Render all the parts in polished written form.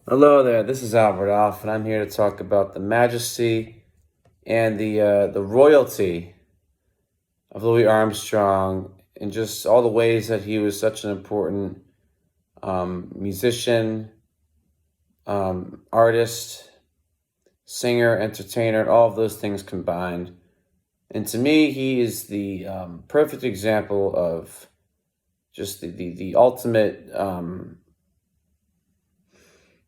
Hello there, this is Albert Off, and I'm here to talk about the majesty and the royalty of Louis Armstrong and just all the ways that he was such an important musician, artist, singer, entertainer, all of those things combined. And to me, he is the perfect example of just the ultimate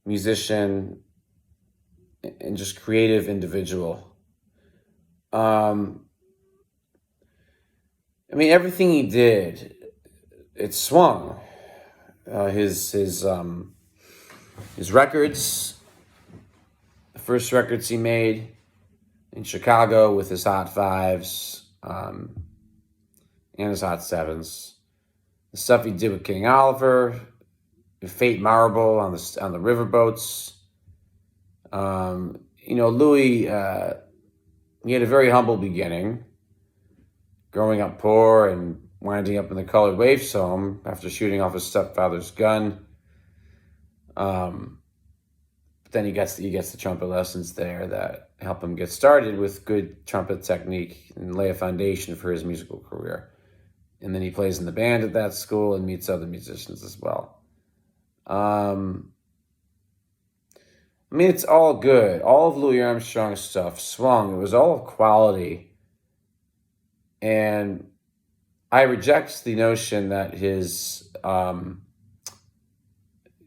musician and just creative individual. Um, Everything he did, it swung. His records, the first records he made in Chicago with his Hot Fives and his Hot Sevens, the stuff he did with King Oliver, Fate Marble on the riverboats. Louis, he had a very humble beginning, growing up poor and winding up in the Colored Waifs home after shooting off his stepfather's gun. But then he gets the trumpet lessons there that help him get started with good trumpet technique and lay a foundation for his musical career. And then he plays in the band at that school and meets other musicians as well. It's all good. All of Louis Armstrong's stuff swung. It was all of quality. And I reject the notion that his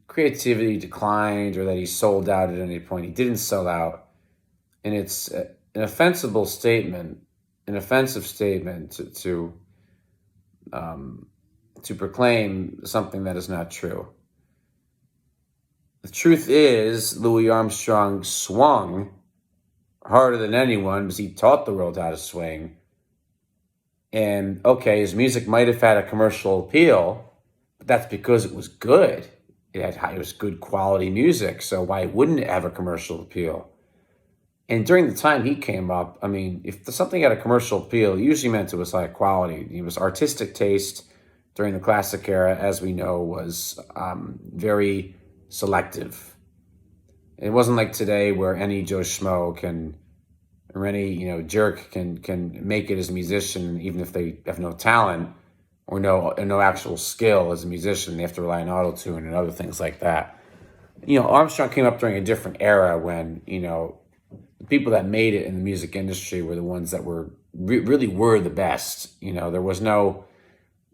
creativity declined or that he sold out at any point. He didn't sell out. And it's an offensive statement to proclaim something that is not true. The truth is, Louis Armstrong swung harder than anyone because he taught the world how to swing. And okay, his music might have had a commercial appeal, but that's because it was good. It was good quality music, so why wouldn't it have a commercial appeal? And during the time he came up, if something had a commercial appeal, it usually meant it was high quality. It was artistic taste during the classic era, as we know, was very selective. It wasn't like today where any Joe Schmo or any jerk can make it as a musician, even if they have no talent or no actual skill as a musician. They have to rely on auto-tune and other things like that. Armstrong came up during a different era when the people that made it in the music industry were the ones that were really were the best. There was no,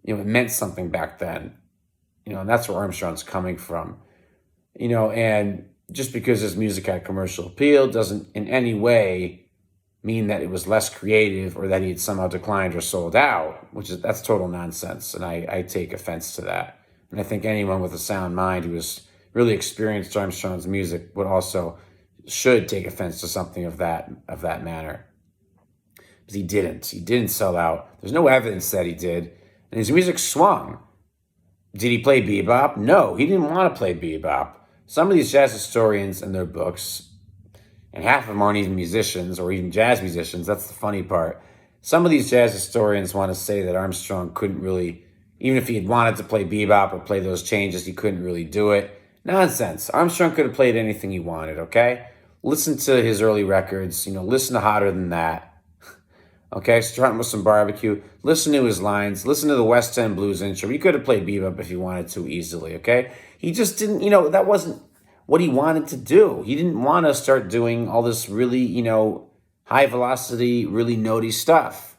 it meant something back then. And that's where Armstrong's coming from. And just because his music had commercial appeal doesn't in any way mean that it was less creative or that he had somehow declined or sold out, that's total nonsense. And I take offense to that. And I think anyone with a sound mind who has really experienced Armstrong's music should take offense to something of that manner. Because he didn't sell out. There's no evidence that he did. And his music swung. Did he play bebop? No, he didn't want to play bebop. Some of these jazz historians in their books, and half of them aren't even musicians or even jazz musicians, that's the funny part. Some of these jazz historians want to say that Armstrong couldn't really, even if he had wanted to play bebop or play those changes, he couldn't really do it. Nonsense. Armstrong could have played anything he wanted, okay? Listen to his early records, listen to Hotter Than That. Okay, Strutting with Some Barbecue. Listen to his lines. Listen to the West End Blues intro. He could have played bebop if he wanted to easily, okay? He just didn't, that wasn't what he wanted to do. He didn't want to start doing all this really, high velocity, really notey stuff.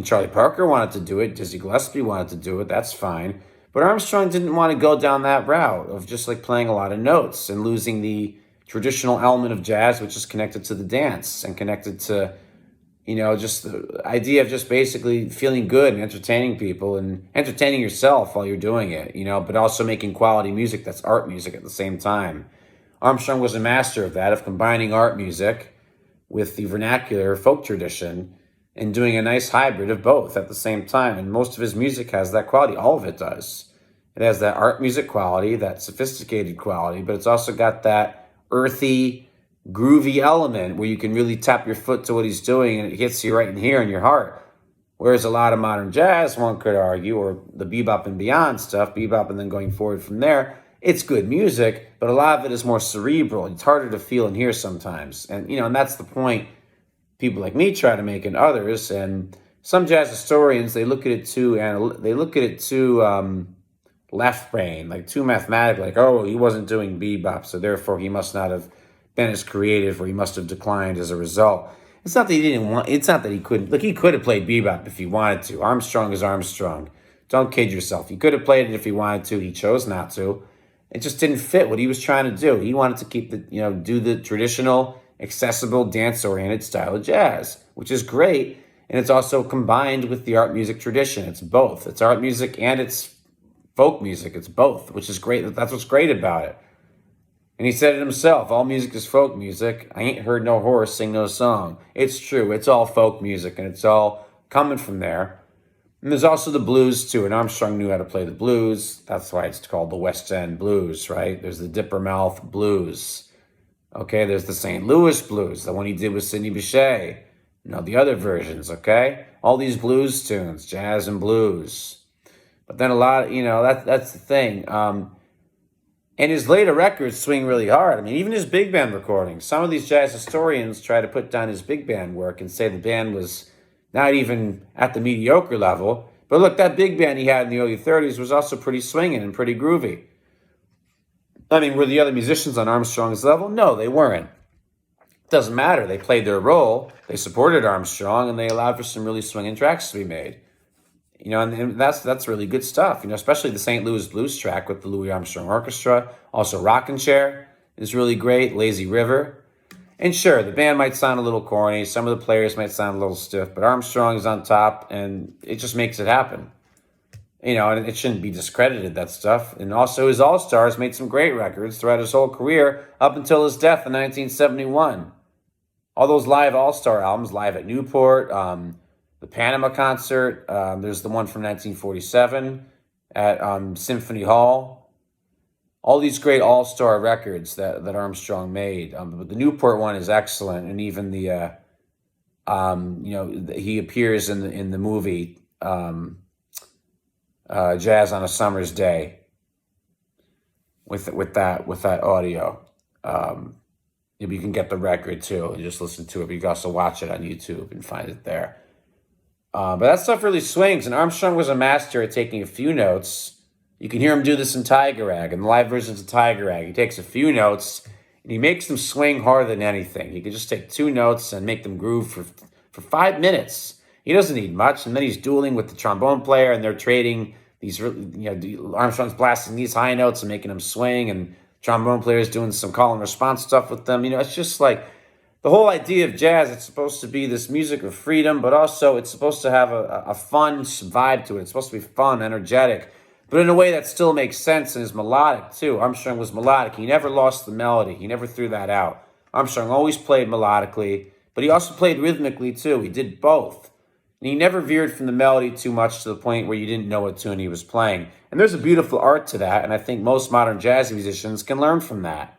Charlie Parker wanted to do it. Dizzy Gillespie wanted to do it. That's fine. But Armstrong didn't want to go down that route of just like playing a lot of notes and losing the traditional element of jazz, which is connected to the dance and connected to just the idea of just basically feeling good and entertaining people and entertaining yourself while you're doing it, but also making quality music that's art music at the same time. Armstrong was a master of that, of combining art music with the vernacular folk tradition and doing a nice hybrid of both at the same time. And most of his music has that quality. All of it does. It has that art music quality, that sophisticated quality, but it's also got that earthy, groovy element where you can really tap your foot to what he's doing and it hits you right in here in your heart. Whereas a lot of modern jazz, one could argue, or the bebop and beyond stuff, bebop and then going forward from there, It's good music, but a lot of it is more cerebral. It's harder to feel and hear sometimes. And that's the point people like me try to make and others. And some jazz historians, they look at it too left brain, like too mathematical, like, oh, he wasn't doing bebop, so therefore he must not have been as creative, or he must have declined as a result. It's not that he didn't want, it's not that he couldn't. Look, he could have played bebop if he wanted to. Armstrong is Armstrong. Don't kid yourself. He could have played it if he wanted to. He chose not to. It just didn't fit what he was trying to do. He wanted to keep do the traditional, accessible, dance-oriented style of jazz, which is great. And it's also combined with the art music tradition. It's both. It's art music and it's folk music. It's both, which is great. That's what's great about it. And he said it himself, all music is folk music. I ain't heard no horse sing no song. It's true. It's all folk music, and it's all coming from there. And there's also the blues, too. And Armstrong knew how to play the blues. That's why it's called the West End Blues, right? There's the Dipper Mouth Blues. Okay, there's the St. Louis Blues, the one he did with Sidney Bechet. The other versions, okay? All these blues tunes, jazz and blues. But then a lot, that's the thing. And his later records swing really hard. I mean, even his big band recordings. Some of these jazz historians try to put down his big band work and say the band was not even at the mediocre level. But look, that big band he had in the early 30s was also pretty swinging and pretty groovy. I mean, were the other musicians on Armstrong's level? No, they weren't. It doesn't matter. They played their role. They supported Armstrong, and they allowed for some really swinging tracks to be made. And that's really good stuff, especially the St. Louis Blues track with the Louis Armstrong Orchestra. Also, Rockin' Chair is really great, Lazy River. And sure, the band might sound a little corny. Some of the players might sound a little stiff, but Armstrong is on top, and it just makes it happen. And it shouldn't be discredited, that stuff. And also, his All-Stars made some great records throughout his whole career up until his death in 1971. All those live All-Star albums, live at Newport, the Panama concert, there's the one from 1947 at Symphony Hall. All these great all-star records that Armstrong made. But the Newport one is excellent, and even the he appears in the movie Jazz on a Summer's Day with that audio. You can get the record too and just listen to it. But you can also watch it on YouTube and find it there. But that stuff really swings, and Armstrong was a master at taking a few notes. You can hear him do this in Tiger Rag, in the live versions of Tiger Rag. He takes a few notes, and he makes them swing harder than anything. He could just take 2 notes and make them groove for 5 minutes. He doesn't need much, and then he's dueling with the trombone player, and they're trading these, Armstrong's blasting these high notes and making them swing, and trombone player's doing some call and response stuff with them. It's just like, the whole idea of jazz, it's supposed to be this music of freedom, but also it's supposed to have a fun vibe to it. It's supposed to be fun, energetic, but in a way that still makes sense and is melodic, too. Armstrong was melodic. He never lost the melody. He never threw that out. Armstrong always played melodically, but he also played rhythmically, too. He did both. And he never veered from the melody too much to the point where you didn't know what tune he was playing. And there's a beautiful art to that, and I think most modern jazz musicians can learn from that.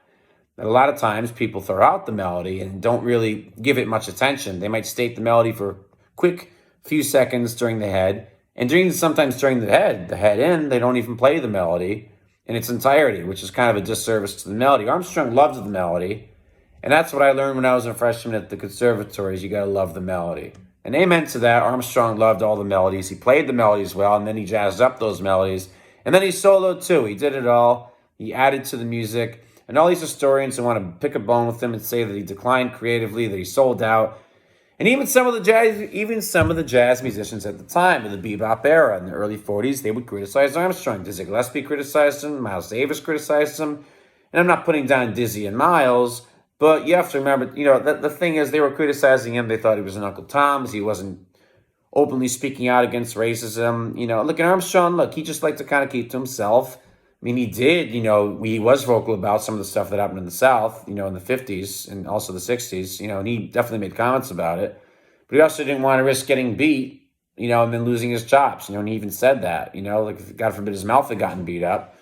A lot of times people throw out the melody and don't really give it much attention. They might state the melody for a quick few seconds during the head. And sometimes during the head in, they don't even play the melody in its entirety, which is kind of a disservice to the melody. Armstrong loved the melody. And that's what I learned when I was a freshman at the conservatories. You got to love the melody. And amen to that. Armstrong loved all the melodies. He played the melodies well, and then he jazzed up those melodies. And then he soloed too. He did it all. He added to the music. And all these historians who want to pick a bone with him and say that he declined creatively, that he sold out. And even some of the jazz musicians at the time of the bebop era in the early 40s, they would criticize Armstrong. Dizzy Gillespie criticized him. Miles Davis criticized him. And I'm not putting down Dizzy and Miles, but you have to remember, the thing is, they were criticizing him. They thought he was an Uncle Tom's. He wasn't openly speaking out against racism. Look at Armstrong. He just liked to kind of keep to himself. I mean, he did, he was vocal about some of the stuff that happened in the South, in the 50s and also the 60s, and he definitely made comments about it. But he also didn't want to risk getting beat, and then losing his chops, and he even said that, if God forbid his mouth had gotten beat up,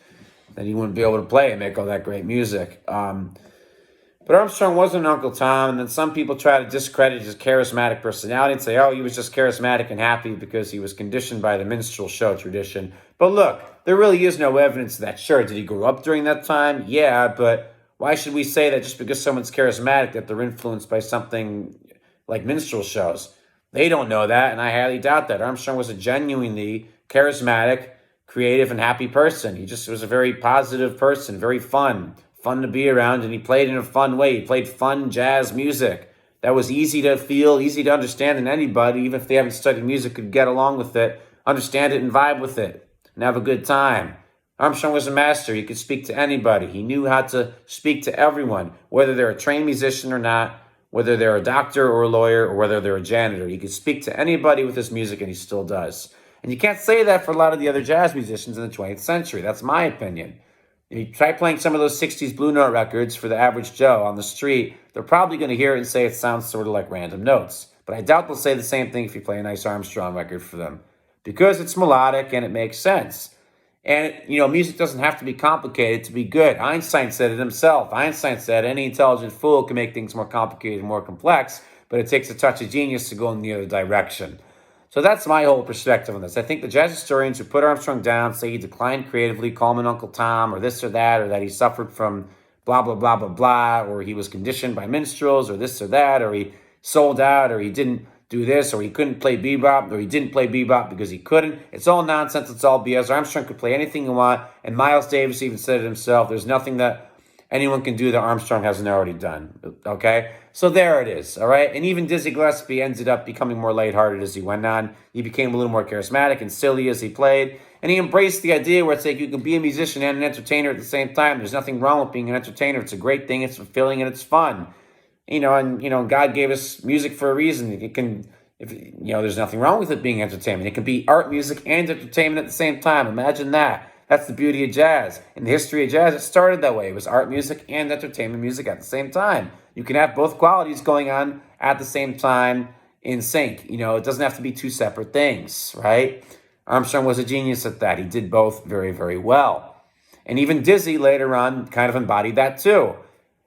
then he wouldn't be able to play and make all that great music. But But Armstrong wasn't Uncle Tom, and then some people try to discredit his charismatic personality and say, oh, he was just charismatic and happy because he was conditioned by the minstrel show tradition. But look, there really is no evidence of that. Sure, did he grow up during that time? Yeah, but why should we say that just because someone's charismatic that they're influenced by something like minstrel shows? They don't know that, and I highly doubt that. Armstrong was a genuinely charismatic, creative, and happy person. He just was a very positive person, very fun to be around, and he played in a fun way. He played fun jazz music that was easy to feel, easy to understand, and anybody, even if they haven't studied music, could get along with it, understand it, and vibe with it, and have a good time. Armstrong was a master. He could speak to anybody. He knew how to speak to everyone, whether they're a trained musician or not, whether they're a doctor or a lawyer, or whether they're a janitor. He could speak to anybody with his music, and he still does. And you can't say that for a lot of the other jazz musicians in the 20th century. That's my opinion. If you try playing some of those 60s Blue Note records for the average Joe on the street, they're probably going to hear it and say it sounds sort of like random notes. But I doubt they'll say the same thing if you play a nice Armstrong record for them, because it's melodic and it makes sense. And, music doesn't have to be complicated to be good. Einstein said it himself. Einstein said any intelligent fool can make things more complicated and more complex, but it takes a touch of genius to go in the other direction. So that's my whole perspective on this. I think the jazz historians who put Armstrong down, say he declined creatively, call him an Uncle Tom, or this or that he suffered from blah, blah, blah, blah, blah, or he was conditioned by minstrels, or this or that, or he sold out, or he didn't do this, or he couldn't play bebop, or he didn't play bebop because he couldn't. It's all nonsense. It's all BS. Armstrong could play anything he want, and Miles Davis even said it himself. There's nothing that anyone can do that Armstrong hasn't already done, okay? So there it is, all right? And even Dizzy Gillespie ended up becoming more lighthearted as he went on. He became a little more charismatic and silly as he played, and he embraced the idea where it's like you can be a musician and an entertainer at the same time. There's nothing wrong with being an entertainer. It's a great thing. It's fulfilling, and it's fun. God gave us music for a reason. It can, there's nothing wrong with it being entertainment. It can be art, music, and entertainment at the same time. Imagine that. That's the beauty of jazz. In the history of jazz, it started that way. It was art music and entertainment music at the same time. You can have both qualities going on at the same time in sync. It doesn't have to be two separate things, right? Armstrong was a genius at that. He did both very, very well. And even Dizzy later on kind of embodied that too.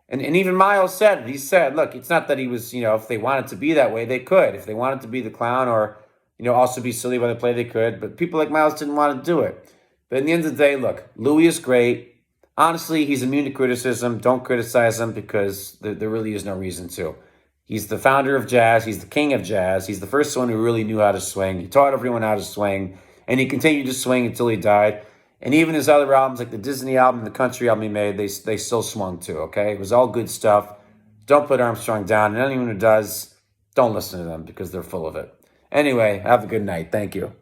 And even Miles said it. He said, look, it's not that he was, if they wanted to be that way, they could. If they wanted to be the clown or, also be silly while they play, they could. But people like Miles didn't want to do it. But in the end of the day, look, Louis is great. Honestly, he's immune to criticism. Don't criticize him because there really is no reason to. He's the founder of jazz. He's the king of jazz. He's the first one who really knew how to swing. He taught everyone how to swing, and he continued to swing until he died. And even his other albums, like the Disney album, the country album he made, they still swung too, okay? It was all good stuff. Don't put Armstrong down. And anyone who does, don't listen to them because they're full of it. Anyway, have a good night. Thank you.